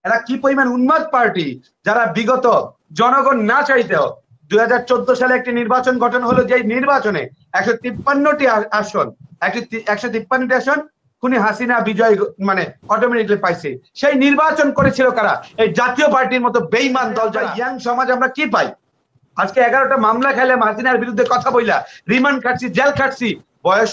এরা কি পরিমাণ উন্মাদ পার্টি, যারা বিগত জনগণ না চাইতেও 2014 সালে একটি নির্বাচন গঠন হলো, যে নির্বাচনে 153টি আসন 153টি আসন খুনি হাসিনা বিজয় মানে অটোমেটিকলি পাইছে। সেই নির্বাচন করেছিল কারা? এই জাতীয় পার্টির মতো বেইমান দল। যারা ইয়াং সমাজ আমরা কি পাই? আজকে 11টা মামলা খাইলে হাসিনার বিরুদ্ধে কথা বইলা রিমান্ড কাটছি, জেল কাটছি, বয়স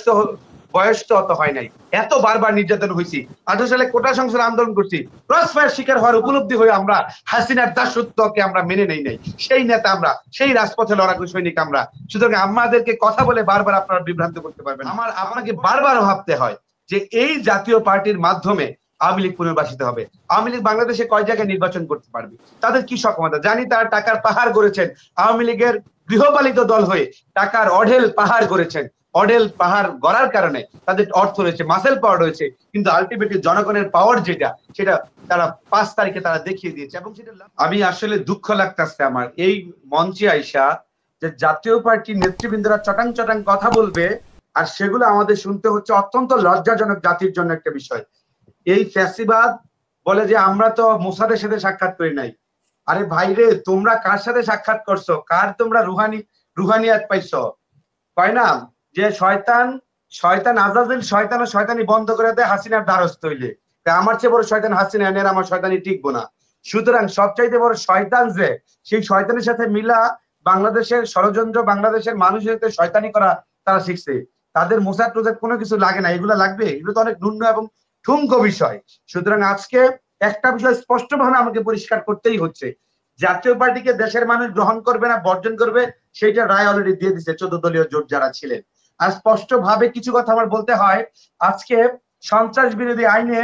তো অত হয় নাই, এত বারবার নির্যাতন হয়েছি। 18 সালে কোটা সংস্কার আন্দোলন করছি, ক্রসফায়ার শিকার হওয়ার উপলব্ধি হয়ে আমরা হাসিনার দাসত্বকে আমরা মেনে নেই নাই। সেই নেতা আমরা, সেই রাজপথে লড়াকু সৈনিক আমরা। সুতরাং আমাদেরকে কথা বলে বারবার আপনারা বিভ্রান্ত করতে পারবেন। আপনাকে বারবার ভাবতে হয় যে এই জাতীয় পার্টির মাধ্যমে আওয়ামী লীগ পুনর্বাসিত হবে। আওয়ামী লীগ বাংলাদেশে কয় জায়গায় নির্বাচন করতে পারবে? তাদের কি সক্ষমতা? জানি তারা টাকার পাহাড় গড়েছেন, আওয়ামী লীগের গৃহপালিত দল হয়ে টাকার অঢেল পাহাড় গড়েছেন। অঢেল পাহাড় গড়ার কারণে তাদের অর্থ রয়েছে, মাসেল পাওয়ার রয়েছে, কিন্তু আলটিমেটলি জনগণের পাওয়ার যেটা, সেটা তারা 5 তারিখে তারা দেখিয়ে দিয়েছে। এবং সেটা আমি আসলে দুঃখ লাগতেছে আমার এই মঞ্চে আইসা যে জাতীয় পার্টির নেতৃবৃন্দরা চটাং চটাং কথা বলবে, আর সেগুলো আমাদের শুনতে হচ্ছে। অত্যন্ত লজ্জাজনক জাতির জন্য একটা বিষয়। এই ফ্যাসিবাদ বলে যে আমরা তো মোসাদের সাথে সাক্ষাৎ করি নাই। আরে ভাইরে, তোমরা কার সাথে সাক্ষাৎ করছো? কার তোমরা রুহানিয়াত পাইছো? কয় না যে শয়তান আজাজিল শয়তান ও শয়তানি বন্ধ করে দেয় হাসিনার দ্বারস্থ হইলে। আমার চেয়ে বড় শয়তান হাসিনা, এর আমার শয়তানি টিকবো না। সুতরাং সবচাইতে বড় শয়তান যে, সেই শয়তানের সাথে মিলা বাংলাদেশের ষড়যন্ত্র, বাংলাদেশের মানুষের সাথে শয়তানি করা তারা শিখছে। তাদের মোসাদ টোসাদ কোনো কিছু লাগে না, এগুলো লাগবে? এগুলো তো অনেক ন্যূন এবং ঠুনকো বিষয়। সুতরাং আজকে একটা বিষয় স্পষ্টভাবে আমাকে পরিষ্কার করতেই হচ্ছে, জাতীয় পার্টিকে দেশের মানুষ গ্রহণ করবে না বর্জন করবে, সেইটা রায় অলরেডি দিয়ে দিচ্ছে 14 দলীয় জোট যারা ছিলেন। আর স্পষ্ট ভাবে কিছু কথা আমার বলতে হয়। আজকে সন্ত্রাস বিরোধী আইনে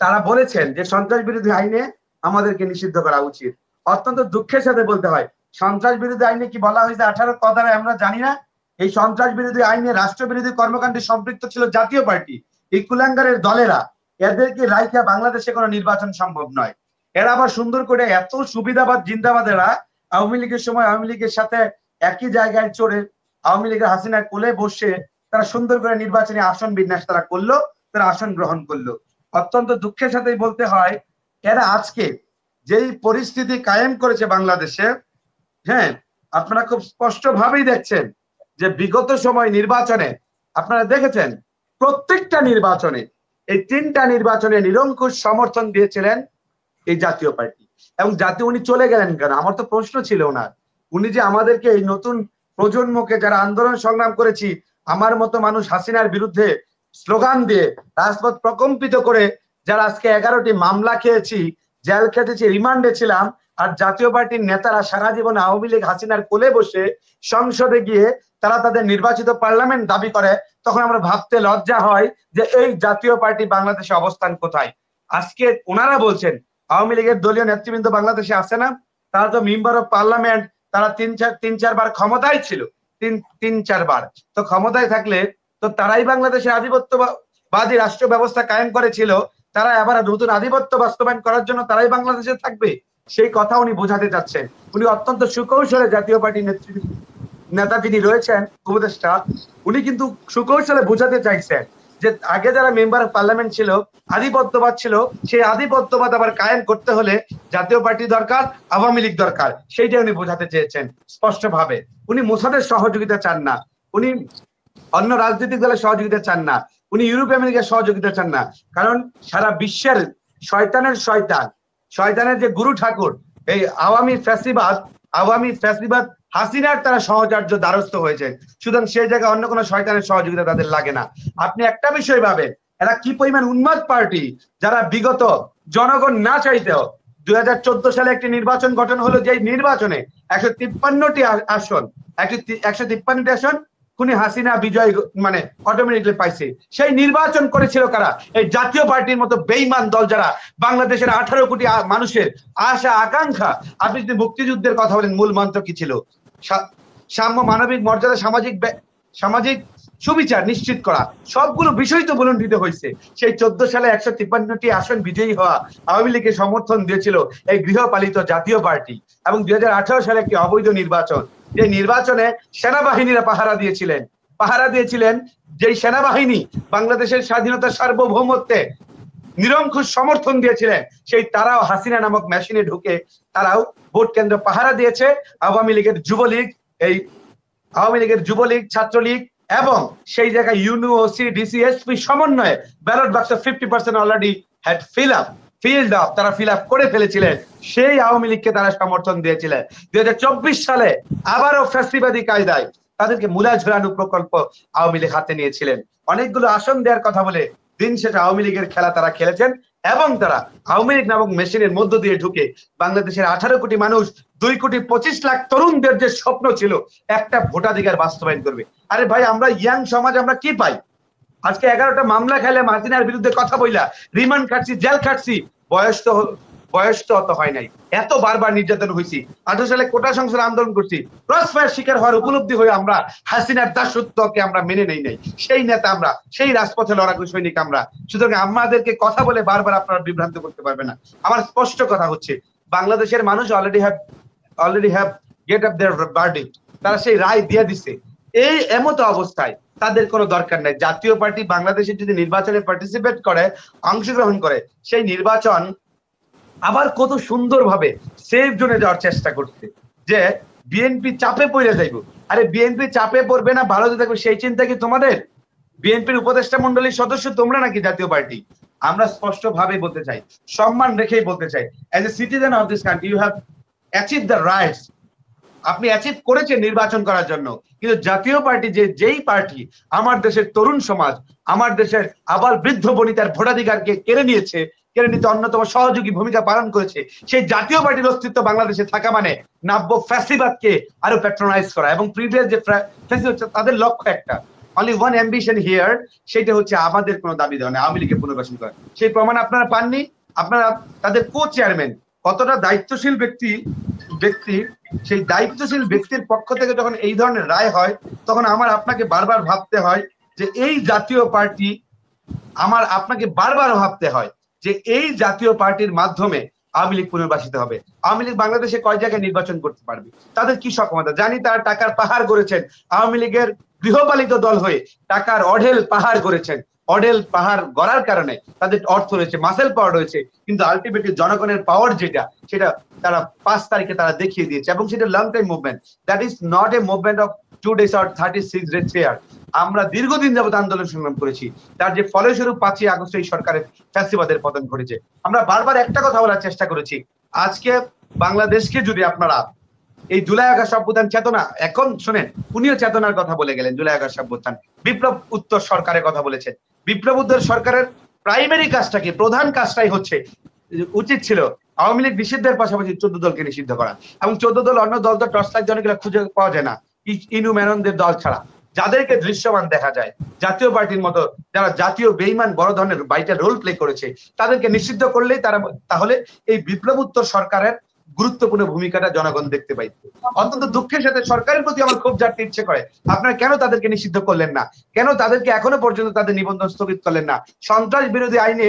তারা বলেছেন যে সন্ত্রাস বিরোধী আইনে আমাদেরকে নিষিদ্ধ করা উচিত। অত্যন্ত দুঃখের সাথে বলতে হয়, সন্ত্রাস বিরোধী আইনে কি বলা হয়েছে 18 ধারায় আমরা জানি না। এই সন্ত্রাস বিরোধী আইনে রাষ্ট্রবিরোধী কর্মকাণ্ডে সম্পৃক্ত ছিল জাতীয় পার্টি। এই কুলাঙ্গারের দলেরা, এদেরকে রাইখা বাংলাদেশে কোনো নির্বাচন সম্ভব নয়। এরা আবার সুন্দর করে এত সুবিধাবাদ জিন্দাবাদেরা আওয়ামী লীগের সময় আওয়ামী লীগের সাথে একই জায়গায় চড়ে আওয়ামী লীগের হাসিনার কোলে বসে তারা সুন্দর করে নির্বাচনী আসন বিন্যাস তারা করলো, তারা আসন গ্রহণ করলো। অত্যন্ত দুঃখের সাথেই বলতে হয়, এরা আজকে যেই পরিস্থিতি কায়েম করেছে বাংলাদেশে, হ্যাঁ, আপনারা খুব স্পষ্ট ভাবেই দেখছেন যে বিগত সময় নির্বাচনে আপনারা দেখেছেন প্রত্যেকটা নির্বাচনে, এই 3টা নির্বাচনে নিরঙ্কুশ সমর্থন দিয়েছিলেন এই জাতীয় পার্টি। এবং জাতীয় উনি চলে গেলেন কেন? আমার তো প্রশ্ন ছিল ওনার, উনি যে আমাদেরকে এই নতুন প্রজন্মকে যারা আন্দোলন সংগ্রাম করেছি, আমার মতো মানুষ হাসিনার বিরুদ্ধে স্লোগান দিয়ে রাজপথ প্রকম্পিত করে যারা আজকে 11টি মামলা খেয়েছি, জেল খেটেছি, রিমান্ডে ছিলাম, আর জাতীয় পার্টির নেতারা সারা জীবন আওয়ামী লীগ হাসিনার কোলে বসে সংসদে গিয়ে তারা তাদের নির্বাচিত পার্লামেন্ট দাবি করে, তখন আমরা ভাবতে লজ্জা হয় যে এই জাতীয় পার্টি বাংলাদেশে অবস্থান কোথায়। আজকে ওনারা বলছেন আওয়ামী লীগের দলীয় নেতৃবৃন্দ বাংলাদেশে আছে না, তারা তো মেম্বার অফ পার্লামেন্ট, তারা 3-4 বার ক্ষমতায় ছিল, 3-4 বার। তো ক্ষমতায় থাকলে তো তারাই বাংলাদেশের আধিপত্যবাদী রাষ্ট্র ব্যবস্থা কায়েম করেছিল, তারা আবার নতুন আধিপত্য বাস্তবায়ন করার জন্য তারাই বাংলাদেশে থাকবে, সেই কথা উনি বোঝাতে চাচ্ছেন। উনি অত্যন্ত সুকৌশলে জাতীয় পার্টির নেতা যিনি রয়েছেন উপদেষ্টা, উনি কিন্তু সুকৌশলে বোঝাতে চাইছেন যে আগে যারা মেম্বার অফ পার্লামেন্ট ছিল, আধিপত্যবাদ ছিল, সেই আধিপত্যবাদ আবার কায়েম করতে হলে জাতীয় পার্টি দরকার, আওয়ামী লীগ দরকার, সেইটাই উনি বোঝাতে চেয়েছেন স্পষ্ট ভাবে। উনি মোসাদের সহযোগিতা চান না, উনি অন্য রাজনৈতিক দলের সহযোগিতা চান না, উনি ইউরোপ আমেরিকার সহযোগিতা চান না। কারণ সারা বিশ্বের শয়তানের যে গুরু ঠাকুর এই আওয়ামী ফ্যাসিবাদ হাসিনার তারা সহচর্য দ্বারস্থ হয়েছে। সুতরাং সেই জায়গায় অন্য কোনো শয়তানের সহযোগিতা তাদের লাগে না। আপনি একটা বিষয় ভাবেন, এরা কি পরিমাণ উন্মাদ পার্টি, যারা বিগত জনগণ না চাইতেও 2014 সালে একটি নির্বাচন গঠন হলো, যে নির্বাচনে 153টি আসন 153টি আসন খুনি হাসিনা বিজয় মানে অটোমেটিকলি পাইছে। সেই নির্বাচন করেছিল কারা? এই জাতীয় পার্টির মতো বেইমান দল, যারা বাংলাদেশের 18 কোটি মানুষের আশা আকাঙ্ক্ষা। আপনি যদি মুক্তিযুদ্ধের কথা বলেন, মূল মন্ত্র কি ছিল? সাম্য, মানবিক মর্যাদা, সামাজিক সুবিচার নিশ্চিত করা। সবগুলো বিষয় তো বলুণ্ঠিত হয়েছে। সেই 14 সালে 153টি আসন বিজয়ী হওয়া আওয়ামী লীগের সমর্থন দিয়েছিল এই গৃহপালিত জাতীয় পার্টি। এবং 2018 সালে একটি অবৈধ নির্বাচন, যে নির্বাচনে সেনাবাহিনীরা পাহারা দিয়েছিলেন, যেই সেনাবাহিনী বাংলাদেশের স্বাধীনতা সার্বভৌমত্বে নিরঙ্কুশ সমর্থন দিয়েছিলেন, সেই তারাও হাসিনা নামক মেশিনে ঢুকে তারাও ভোট কেন্দ্র পাহারা দিয়েছে। আওয়ামী লীগের যুবলীগ, এই আওয়ামী লীগের যুবলীগ, ছাত্রলীগ এবং সেই জায়গায় ইউনিওসি ডিসিএসপি সমন্বয়ে ব্যালট বাক্স 50% অলরেডি হ্যাড ফিল্ড আপ, তারা ফিল আপ করে ফেলেছিলেন। সেই আওয়ামী লীগকে তারা সমর্থন দিয়েছিলেন। 2024 সালে আবারও ফ্যাসিবাদী কায়দায় তাদেরকে মূলা ঝোলানো প্রকল্প আওয়ামী লীগ হাতে নিয়েছিলেন। অনেকগুলো আসন দেওয়ার কথা বলে দিন শেষে আওয়ামী লীগের খেলা তারা খেলেছেন এবং তারা আওয়ামী লীগ নামক মেশিনের মধ্য দিয়ে ঢুকে বাংলাদেশের 18 কোটি মানুষ, 2,25,00,000 তরুণদের যে স্বপ্ন ছিল একটা ভোটাধিকার বাস্তবায়ন করবে। আরে ভাই, আমরা ইয়াং সমাজ আমরা কি পাই? আজকে 11টা মামলা খেলে হাসিনার বিরুদ্ধে কথা বইলা রিমান্ড খাটছি, জেল খাটছি, বয়স তো অত হয় নাই, এত বারবার নির্যাতন হয়েছি। 18 সালে কোটা সংস্কার আন্দোলন করছি, ক্রসফায়ার শিকার হওয়ার উপলব্ধি হয়ে আমরা হাসিনার দাসত্বকে আমরা মেনে নেই নাই। সেই নেতা আমরা, সেই রাজপথে লড়াকু সৈনিক আমরা। সুতরাং আমাদেরকে কথা বলে বারবার আপনারা বিভ্রান্ত করতে পারবে না। আমার স্পষ্ট কথা হচ্ছে, বাংলাদেশের মানুষ already have get up their verdict, তারা সেই রায় দিয়ে দিচ্ছে। এই এমতো অবস্থায় তাদের কোনো দরকার নাই। জাতীয় পার্টি বাংলাদেশে যদি নির্বাচনে পার্টিসিপেট করে, অংশগ্রহণ করে, সেই নির্বাচন আবার কত সুন্দরভাবে সেফ জোনে যাওয়ার চেষ্টা করছে যে বিএনপি চাপে পড়ে যাইব। আরে বিএনপি চাপে পড়বে না, ভারতে থাকবে, সেই চিন্তা কি তোমাদের? বিএনপির উপদেষ্টা মন্ডলীর সদস্য তোমরা নাকি জাতীয় পার্টি? আমরা স্পষ্ট ভাবে বলতে চাই, সম্মান রেখেই বলতে চাই, as a citizen of this country you have achieve the rights. আপনি অ্যাচিভ করেছেন নির্বাচন করার জন্য, কিন্তু জাতীয় পার্টি যেই পার্টি আমার দেশের তরুণ সমাজ, আমার দেশের আবার বৃদ্ধ বনিতার ভোটাধিকারকে কেড়ে নিতে অন্যতম সহযোগী ভূমিকা পালন করেছে, সেই জাতীয় পার্টির অস্তিত্ব বাংলাদেশে থাকা মানে নাব্য ফ্যাসিবাদকে আরো প্যাট্রোনাইজ করা। এবং প্রিভিয়াস যে ফ্যাসিবাদ, তাদের লক্ষ্য একটা, অনলি ওয়ান অ্যাম্বিশন হিয়ার, সেটা হচ্ছে আমাদের কোনো দাবি দেওয়া নেই, আওয়ামী লীগের পুনর্বাসন করা। সেই প্রমাণ আপনারা পাননি। আপনারা তাদের কো চেয়ারম্যান কতটা দায়িত্বশীল ব্যক্তি, সেই দায়িত্বশীল ব্যক্তির পক্ষ থেকে যখন এই ধরনের রায় হয়, তখন আমার আপনাকে বারবার ভাবতে হয় যে এই জাতীয় পার্টি, আপনাকে বারবার ভাবতে হয় যে এই জাতীয় পার্টির মাধ্যমে আওয়ামী লীগ পুনর্বাসিত হবে। আওয়ামী লীগ বাংলাদেশে কয় জায়গায় নির্বাচন করতে পারবে? তাদের কি সক্ষমতা? জানি তারা টাকার পাহাড় করেছেন, আওয়ামী লীগের গৃহপালিত দল হয়ে টাকার অঢেল পাহাড় করেছেন। অঢেল পাহাড় গড়ার কারণে তাদের অর্থ রয়েছে, মাসেল পাওয়ার রয়েছে, কিন্তু আলটিমেটলি জনগণের পাওয়ার সেটা তারা 5 তারিখে তারা দেখিয়ে দিয়েছে। এবং সেটা long time movement, that is not a movement of 2 days or 36 days। আমরা দীর্ঘদিন যাবত আন্দোলন সংগ্রাম করেছি, তার যে ফলস্বরূপ 5ই আগস্ট এই সরকারের ফ্যাসিবাদের পতন ঘটেছে। আমরা বারবার একটা কথা বলার চেষ্টা করেছি, আজকে বাংলাদেশকে যদি আপনারা এই জুলাই আগস্ট অভ্যুত্থান চেতনা, এখন শুনেন, উনিও চেতনার কথা বলে গেলেন, জুলাই আগস্ট অভ্যুত্থান বিপ্লব উত্তর সরকারের কথা বলেছেন। বিপ্লব উত্তর সরকারের প্রাইমারি কাজটা কি, প্রধান কাজটাই হচ্ছে, উচিত ছিল আওয়ামী লীগ নিষিদ্ধের পাশাপাশি 14 দলকে নিষিদ্ধ করা। এবং 14 দল, অন্য দল তো টর্চ লাইট জনগুলো খুঁজে পাওয়া যায় না, ইনু মেননদের দল ছাড়া, যাদেরকে দৃশ্যমান দেখা যায় জাতীয় পার্টির মতো, যারা জাতীয় বেইমান বড় ধরনের বাইটা রোল প্লে করেছে, তাদেরকে নিষিদ্ধ করলেই তাহলে এই বিপ্লব উত্তর সরকারের গুরুত্বপূর্ণ ভূমিকাটা জনগণ দেখতে পাইত। অত্যন্ত দুঃখের সাথে সরকারের প্রতি আমার খুব জানতে ইচ্ছে করে, আপনারা কেন তাদেরকে নিষিদ্ধ করলেন না? কেন তাদেরকে এখনো পর্যন্ত তাদের নিবন্ধন স্থগিত করলেন না? সন্ত্রাস বিরোধী আইনে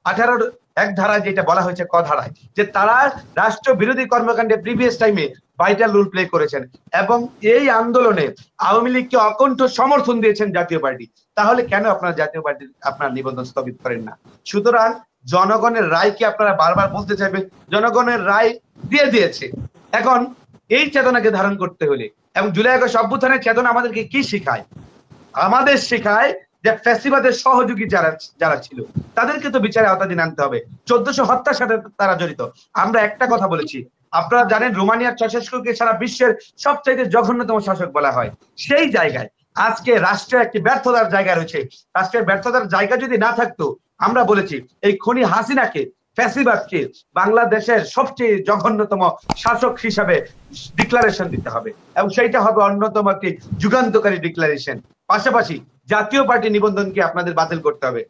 18(1) ধারায় যেটা বলা হয়েছে, ক ধারায়, যে তারা রাষ্ট্র বিরোধী কর্মকাণ্ডে প্রিভিয়াস টাইমে ভাইটাল রোল প্লে করেছেন এবং এই আন্দোলনে আওয়ামী লীগকে অকণ্ঠ সমর্থন দিয়েছেন জাতীয় পার্টি। তাহলে কেন আপনারা জাতীয় পার্টির আপনার নিবন্ধন স্থগিত করেন না? সুতরাং জনগণের রায়কে আপনারা বারবার বলতে চাইবেন, জনগণের রায় দিয়ে দিয়েছে। এখন এই চেতনাকে ধারণ করতে হলে, এবং জুলাই আগস্ট অভ্যুত্থানের চেতনা আমাদেরকে কি শিখায়? আমাদের শেখায় যে ফ্যাসিবাদের সহযোগী যারা ছিল তাদেরকে তো বিচারে আওতাধীন আনতে হবে। 1400 হত্যার সাথে তারা জড়িত। আমরা একটা কথা বলেছি, আপনারা জানেন রোমানিয়ার চাউশেস্কুকে সারা বিশ্বের সবচাইতে জঘন্যতম শাসক বলা হয়। সেই জায়গায় আজকে রাষ্ট্রের একটি ব্যর্থতার জায়গা রয়েছে। রাষ্ট্রের ব্যর্থতার জায়গা যদি না থাকতো, আমরা বলেছি এই খনি হাসিনাকে, ফ্যাসিবাদকে বাংলাদেশের সবচেয়ে জঘন্যতম শাসক হিসাবে ডিক্লারেশন দিতে হবে, এবং সেইটা হবে অন্যতম একটি যুগান্তকারী ডিক্লারেশন। পাশাপাশি জাতীয় পার্টি নিবন্ধনকে আপনাদের বাতিল করতে হবে।